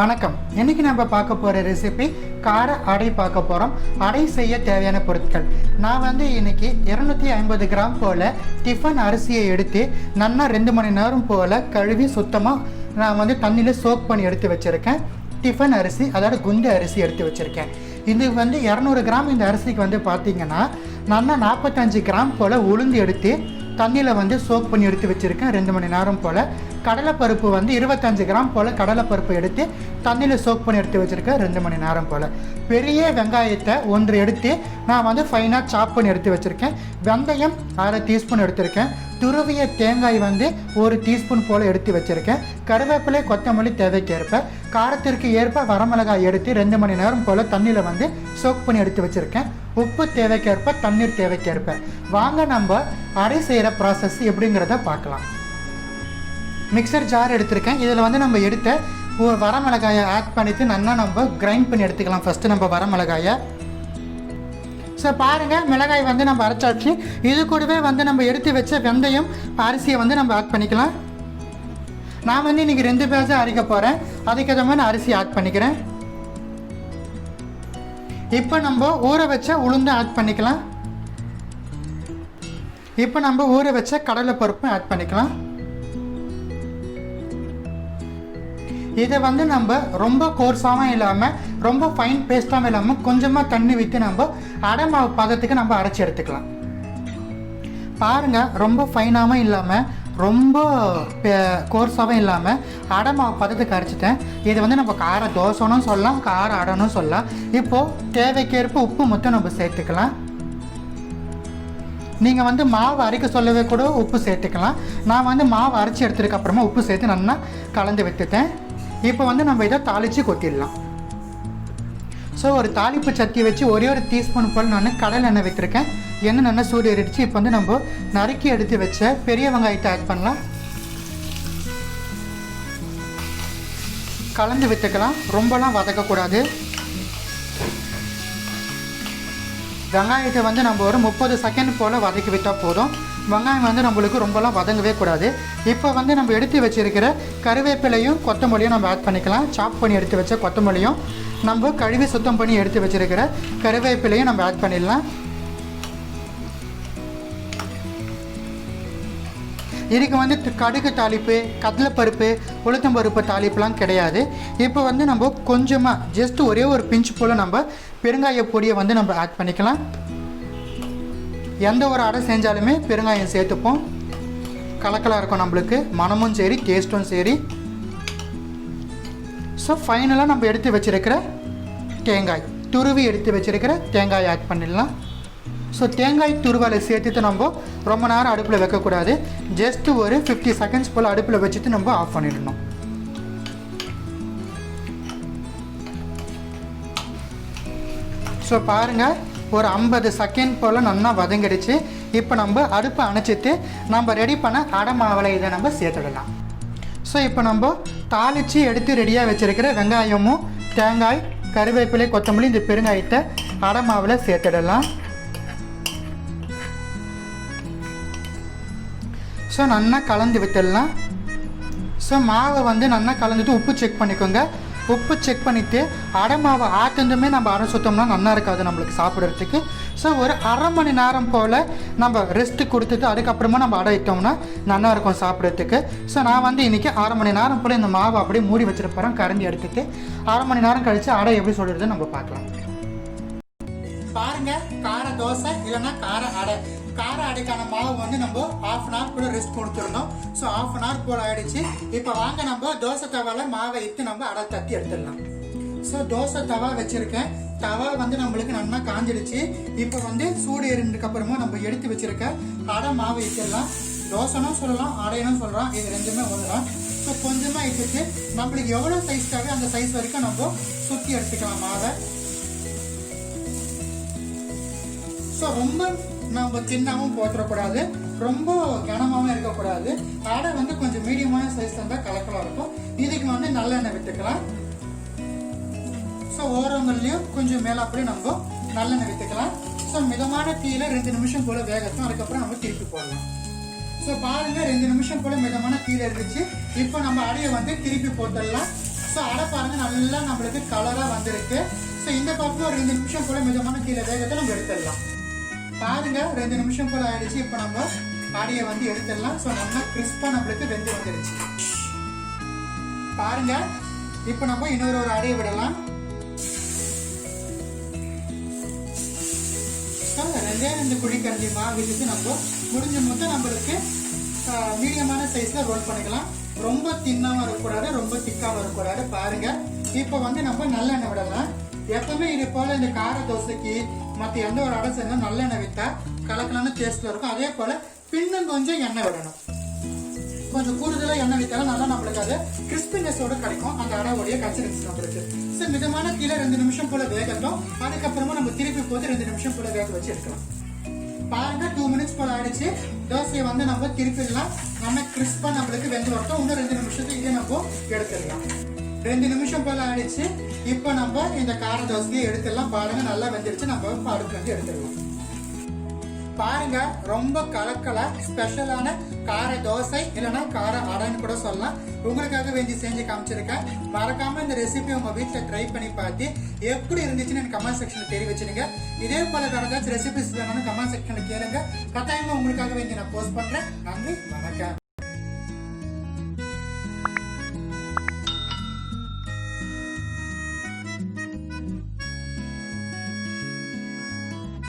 வணக்கம். இன்னைக்கு நம்ம பார்க்க போகிற ரெசிபி கார அடை பார்க்க போகிறோம். அடை செய்ய தேவையான பொருட்கள் நான் இன்னைக்கு 250 கிராம் போல் டிஃபன் அரிசியை எடுத்து நல்லா 2 மணி நேரம் போல் கழுவி சுத்தமாக நான் தண்ணியில் சோக் பண்ணி எடுத்து வச்சுருக்கேன். டிஃபன் அரிசி, அதாவது குண்டு அரிசி எடுத்து வச்சுருக்கேன். இது 200 கிராம் இந்த அரிசிக்கு பார்த்தீங்கன்னா நல்லா 45 கிராம் போல் உளுந்து எடுத்து தண்ணியில் சோக் பண்ணி எடுத்து வச்சுருக்கேன் 2 மணி நேரம் போல். கடலைப்பருப்பு 25 கிராம் போல் கடலைப்பருப்பு எடுத்து தண்ணியில் சோக் பண்ணி எடுத்து வச்சுருக்கேன் 2 மணி நேரம் போல். பெரிய வெங்காயத்தை 1 எடுத்து நான் ஃபைனாக சாப் பண்ணி எடுத்து வச்சுருக்கேன். வெந்தயம் 1/2 டீஸ்பூன் எடுத்திருக்கேன். துருவிய தேங்காய் 1 டீஸ்பூன் போல் எடுத்து வச்சுருக்கேன். கருவேப்பிலை, கொத்தமல்லி தேவைக்கேற்ப. காரத்திற்கு ஏற்ப வரமிளகாய் எடுத்து 2 மணி நேரம் போல் தண்ணியில் சோக் பண்ணி எடுத்து வச்சுருக்கேன். உப்பு தேவைக்கேற்ப, தண்ணீர் தேவைக்கேற்ப. வாங்க நம்ம அடை செய்கிற ப்ராசஸ் எப்படிங்கிறத பார்க்கலாம். மிக்சர் ஜார் எடுத்திருக்கேன். இதில் நம்ம எடுத்த வரமிளகாயை ஆட் பண்ணிவிட்டு நல்லா நம்ம கிரைண்ட் பண்ணி எடுத்துக்கலாம். ஃபஸ்ட்டு நம்ம வரமிளகாயை பாருங்கள், மிளகாய் நம்ம அரைச்சாச்சு. இது கூடவே நம்ம எடுத்து வச்ச வெந்தயம், அரிசியை நம்ம ஆட் பண்ணிக்கலாம். நான் இன்றைக்கி 2 பேஜை அரைக்க போகிறேன். அதுக்கேற்ற மாதிரி நான் அரிசி ஆட் பண்ணிக்கிறேன். இப்போ நம்ம ஊற வச்ச உளுந்து ஆட் பண்ணிக்கலாம். இப்போ நம்ம ஊற வச்ச கடலைப்பருப்பு ஆட் பண்ணிக்கலாம். இதை நம்ம ரொம்ப கோர்ஸாகவும் இல்லாமல் ரொம்ப ஃபைன் பேஸ்ட்டாகவும் இல்லாமல் கொஞ்சமாக தண்ணி விட்டு நம்ம அடை மாவு பதத்துக்கு நம்ம அரைச்சி எடுத்துக்கலாம். பாருங்கள், ரொம்ப ஃபைனாகவும் இல்லாமல் ரொம்ப கோர்ஸாகவும் இல்லாமல் அடை மாவு பதத்துக்கு அரைச்சிட்டேன். இது நம்ம கார தோசைனும் சொல்லலாம், கார அடைனும் சொல்லலாம். இப்போது தேவைக்கேற்ப உப்பு மட்டும் நம்ம சேர்த்துக்கலாம். நீங்கள் மாவு அரைக்க சொல்லவே கூட உப்பு சேர்த்துக்கலாம். நான் மாவு அரைச்சி எடுத்ததுக்கு அப்புறமா உப்பு சேர்த்து நல்லா கலந்து விட்டுட்டேன். இப்போ நம்ம இதை தாளித்து கொட்டிடலாம். ஒரு தாளிப்பு சட்டி வச்சு ஒரே 1 டீஸ்பூன் போல் நான் கடலை எண்ணெய் வைத்திருக்கேன். எண்ணெய் நல்லா சூடு ஏறிடுச்சு. இப்போ நம்ம நறுக்கி எடுத்து வச்ச பெரிய வெங்காயத்தை ஆட் பண்ணலாம். கலந்து விட்டுக்கலாம். ரொம்பலாம் வதக்கக்கூடாது. வெங்காயத்தை நம்ம ஒரு 30 செகண்ட் போல் வதக்கி விட்டால் போதும். வெங்காயம் நம்மளுக்கு ரொம்பலாம் வதங்கவே கூடாது. இப்போ நம்ம எடுத்து வச்சுருக்கிற கருவேப்பிலையும் கொத்தமல்லியும் நம்ம ஆட் பண்ணிக்கலாம். சாப் பண்ணி எடுத்து வச்ச கொத்தமல்லியும் நம்ம கழுவி சுத்தம் பண்ணி எடுத்து வச்சுருக்கிற கருவேப்பிலையும் நம்ம ஆட் பண்ணிடலாம். இதுக்கு கடுகு தாளிப்பு, கடலைப்பருப்பு, உளுத்தம்பருப்பு தாளிப்புலாம் கிடையாது. இப்போ நம்ம கொஞ்சமாக ஜஸ்ட் ஒரே 1 பிஞ்ச் போல் நம்ம பெருங்காய பொடியை நம்ம ஆட் பண்ணிக்கலாம். எந்த ஒரு அடை செஞ்சாலுமே பெருங்காயம் சேர்த்துப்போம். கலக்கலாக இருக்கும் நம்மளுக்கு, மனமும் சரி டேஸ்ட்டும் சரி. ஃபைனலாக நம்ம எடுத்து வச்சுருக்கிற தேங்காய், துருவி எடுத்து வச்சுருக்கிற தேங்காய் ஆட் பண்ணிடலாம். தேங்காய் துருவலை சேர்த்துட்டு நம்ம ரொம்ப நேரம் அடுப்பில் வைக்கக்கூடாது. ஜஸ்ட்டு ஒரு 50 செகண்ட்ஸ் போல் அடுப்பில் வச்சுட்டு நம்ம ஆஃப் பண்ணிடணும். பாருங்கள், ஒரு 50 செகண்ட் போல் நல்லா வதங்கிடுச்சு. இப்போ நம்ம அடுப்பை அணைச்சிட்டு நம்ம ரெடி பண்ண அடை மாவில் இதை நம்ம சேர்த்துடலாம். இப்போ நம்ம தாளித்து எடுத்து ரெடியாக வச்சுருக்கிற வெங்காயமும் தேங்காய், கருவேப்பிலை, கொத்தமல்லி, இந்த பெருங்காயத்தை அடை மாவில் சேர்த்துடலாம். நல்லா கலந்து விட்டுடலாம். மாவை நல்லா கலந்துட்டு உப்பு செக் பண்ணிக்கோங்க. உப்பு செக் பண்ணிவிட்டு அடை மாவை ஆட்டுந்துமே நம்ம அடை சுத்தோம்னா நல்லா இருக்காது நம்மளுக்கு சாப்பிட்றதுக்கு. ஒரு அரை மணி நேரம் போல் நம்ம ரெஸ்ட்டு கொடுத்துட்டு அதுக்கப்புறமா நம்ம அடை இட்டோம்னா நல்லாயிருக்கும் சாப்பிட்றதுக்கு. நான் இன்றைக்கி அரை மணி நேரம் போல் இந்த மாவை அப்படியே மூடி வச்சுருப்பேன். கரண்டி எடுத்துகிட்டு அரை மணி நேரம் கழித்து அடை எப்படி சொல்கிறது நம்ம பார்க்கலாம். பாருங்கள், கார தோசை இல்லைன்னா கார அடை. கார அடைக்கான மாவு நம்ம 1/2 அன் ஹவர் கூட ரெஸ்ட் கொடுத்துருந்தோம். 1/2 அன் ஹவர் போல் ஆகிடுச்சு. இப்போ வாங்க நம்ம தோசை தவாவில் மாவை இட்டு நம்ம அடை தட்டி எடுத்துடலாம். தோசை தவா வச்சுருக்கேன். தவா நம்மளுக்கு நல்லா காஞ்சிடுச்சு. இப்போ சூடு ஏறினதுக்கு அப்புறமா நம்ம எடுத்து வச்சுருக்க அடை மாவை இட்டுடலாம். தோசைனும் சொல்லலாம், அடையணும் சொல்கிறோம், இது ரெண்டுமே ஒன்றுதான். கொஞ்சமாக இட்டுட்டு நம்மளுக்கு எவ்வளோ சைஸ் தேவை அந்த சைஸ் வரைக்கும் நம்ம சுற்றி எடுத்துக்கலாம் மாவை. ரொம்ப நம்ம சின்னமும் போட்டுறக்கூடாது, ரொம்ப கனமாகவும் இருக்கக்கூடாது. அடை கொஞ்சம் மீடியமான சைஸ் இருந்தால் கலக்கலாக இருக்கும். இதுக்கு நல்லெண்ணெய் விட்டுக்கலாம். ஓரங்கள்லையும் கொஞ்சம் மேலாப்படி நம்ம நல்லெண்ணெய் விட்டுக்கலாம். மிதமான தீயில 2 நிமிஷம் போல் வேகட்டும். அதுக்கப்புறம் நம்ம திருப்பி போடலாம். பாருங்கள், 2 நிமிஷம் போல் மிதமான தீயில இருந்துச்சு. இப்போ நம்ம அடையை திருப்பி போட்டுடலாம். ஸோ அடை பாருங்க நல்லா நம்மளுக்கு கலரா வந்திருக்கு. ஸோ இந்த பக்கம் ஒரு 2 நிமிஷம் போல மிதமான கீழே வேகத்தை நம்ம எடுத்துடலாம். பாருங்க 2 நிமிஷம் போல ஆயிடுச்சு. இப்போ நம்ம அடையை வந்து எடுத்துடலாம். ஸோ நல்லா கிறிஸ்பா நம்மளுக்கு வெந்து வந்துடுச்சு. பாருங்க இப்போ நம்ம இன்னொரு அடையை விடலாம். 2 குழிக்கரண்டி மாவு விட்டு நம்ம முடிஞ்ச மொத்தம் நம்மளுக்கு மீடியமான சைஸ்ல ரோல் பண்ணிக்கலாம். ரொம்ப தின்னாவும் இருக்கக்கூடாது, ரொம்ப திக்காவும் இருக்கக்கூடாது. பாருங்க இப்போ வந்து நம்ம நல்லெண்ணெய் விடலாம். எப்பவுமே இது போல இந்த கார தோசைக்கு மற்ற எந்த ஒரு அடை செஞ்சாலும் நல்லெண்ணெய் விட்டா கலக்கலான டேஸ்ட்ல இருக்கும். அதே போல பின்னும் கொஞ்சம் எண்ணெய் விடணும். கொஞ்சம் கூடுதலா எண்ணெய் விட்டாலும் நல்லா நம்மளுக்கு அது கிறிஸ்பினஸோட கிடைக்கும். அந்த அடையோடைய கன்சிஸ்டன்சி நம்மளுக்கு. ஸோ மிதமான கீழே 2 நிமிஷம் போல வேகட்டும். அதுக்கப்புறமா நம்ம திருப்பி போட்டு 2 நிமிஷம் போல வேக வச்சு எடுக்கலாம். பாருங்க 2 மினிட்ஸ் போல ஆயிடுச்சு. தோசையை வந்து நம்ம திருப்பிடலாம். நம்ம கிறிஸ்பா நம்மளுக்கு வெந்து வரட்டும். இன்னும் 2 நிமிஷத்துக்கு இதை நம்ம எடுத்துடலாம். 2 நிமிஷம் போல ஆயிடுச்சு. இப்போ நம்ம இந்த கார தோசையை எடுத்துடலாம். பாருங்க நல்லா வெந்துடுச்சு. நம்ம அடுப்பு வந்து எடுத்துடலாம். பாருங்க ரொம்ப கலக்கலா ஸ்பெஷலான கார தோசை இல்லைன்னா கார அடைன்னு கூட சொல்லலாம். உங்களுக்காக வேண்டி செஞ்சு காமிச்சிருக்கேன். மறக்காம இந்த ரெசிபி உங்க வீட்டுல ட்ரை பண்ணி பார்த்து எப்படி இருந்துச்சுன்னு எனக்கு கமெண்ட் செக்ஷன்ல தெரிவிச்சிருங்க. இதே போல வேற ஏதாச்சும் ரெசிபிஸ் வேணும்னு கமெண்ட் செக்ஷன்ல கேளுங்க. கட்டாயமா உங்களுக்காக வேண்டி நான் போஸ்ட் பண்றேன். நன்றி, வணக்கம்.